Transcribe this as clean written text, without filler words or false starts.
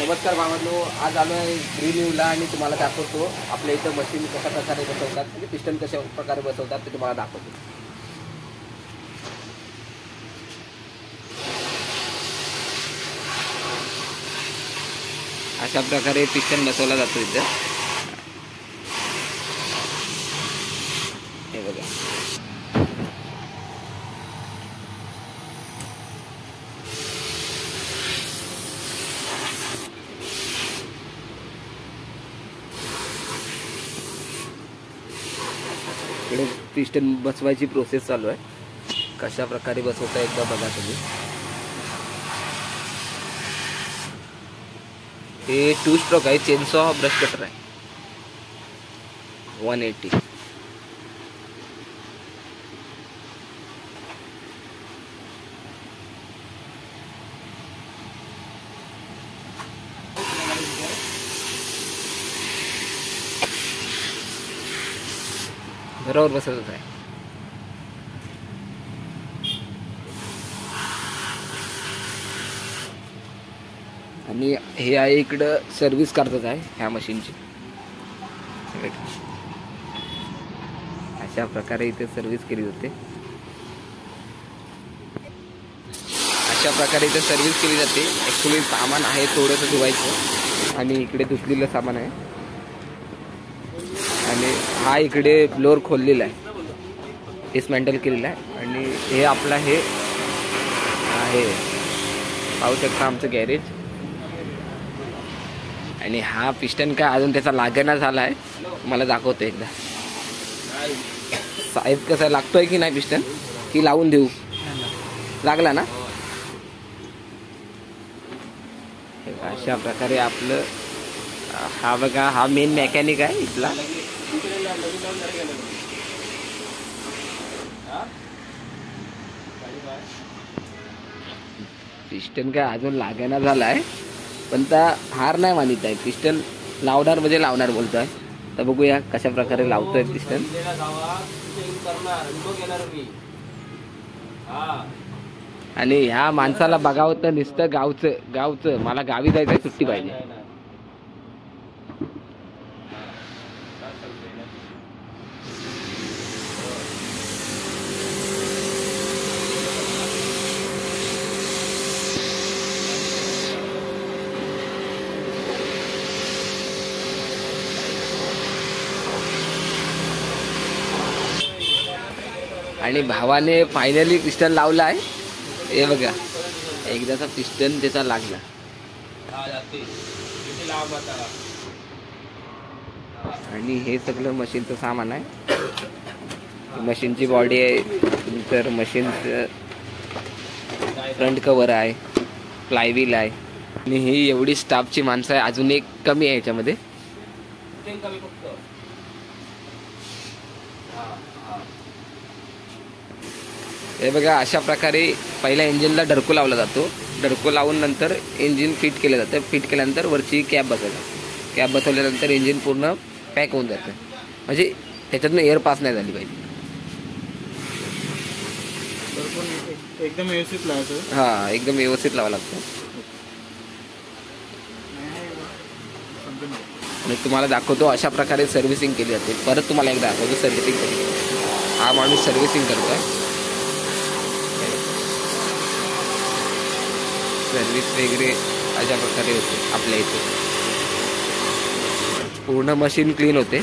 नमस्कार भावांनो, आज आलो आहे रिन्यूला आणि तुम्हाला दाखवतो आपल्या इथं मशीन कशा प्रकारे बसवतात, म्हणजे पिस्टन कशा प्रकारे बसवतात ते तुम्हाला दाखवतो. अशा प्रकारे पिस्टन बसवला जातो इथं. हे बघा, इकडे पिस्टन बसवायची प्रोसेस चालू आहे. कशा प्रकारे बसवता एकदा बघा तुम्ही. हे 2 स्ट्रोक आहे, चेनसॉ ब्रश कटर आहे 180. बरोबर बसवत आहे. आणि हे आहे इकडं सर्व्हिस करतात आहे ह्या मशीनची. अशा प्रकारे इथे सर्व्हिस केली जाते. अशा प्रकारे इथे सर्व्हिस केली जाते. ॲक्च्युली सामान आहे थोडंसं धुवायचं आणि इकडे धुतलेलं सामान आहे. आणि हा इकडे फ्लोअर खोललेला आहे, डिसमेंटल केलेला आहे. आणि हे आपला हे आहे, पाहू शकता आमचं गॅरेज. आणि हा पिस्टन काय अजून त्याचा लागणा झाला आहे, मला दाखवतो एकदा. साहेब कसा लागतोय की नाही पिस्टन, की लावून देऊ. लागला ना. अशा प्रकारे आपलं हा बघा, हा मेन मेकॅनिक आहे इथला. पिस्टन काय अजून लागणा झाला आहे, पण त्या हार नाही मानित आहे. पिस्टन लावणार म्हणजे लावणार बोलतोय. तर बघूया कशा प्रकारे लावतोय पिस्टन. आणि ह्या माणसाला बघावं तर नुसतं गावचं मला गावी जायचं, सुट्टी पाहिजे. आणि भावाने फायनली पिस्टन लावला आहे. हे बघा, एकदाचा पिस्टन त्याचा लागला. आणि हे सगळं मशीनचं सामान आहे. मशीनची बॉडी आहे, नंतर मशीनचं फ्रंट कव्हर आहे, फ्लायव्हील आहे. आणि ही एवढी स्टाफची माणसं आहे. अजून एक कमी आहे याच्यामध्ये. हे बघा, अशा प्रकारे पहिल्या इंजिनला डरको लावला जातो. डरको लावून नंतर इंजिन फिट केलं जातं. फिट केल्यानंतर वरची कॅप बसवतात. कॅप बसवल्यानंतर इंजिन पूर्ण पॅक होऊन जातं, म्हणजे त्याच्यातून एअर पास नाही झाली पाहिजे. एकदम व्यवस्थित लावायचं. हां, एकदम व्यवस्थित लावावं लागतं. आणि तुम्हाला दाखवतो अशा प्रकारे सर्व्हिसिंग केली जाते. परत तुम्हाला एकदा दाखवतो सर्व्हिसिंग केली. हा माणूस सर्व्हिसिंग करतोय. सर्व्हिस वगैरे अशा प्रकारे होते आपल्या इथे. पूर्ण मशीन क्लीन होते.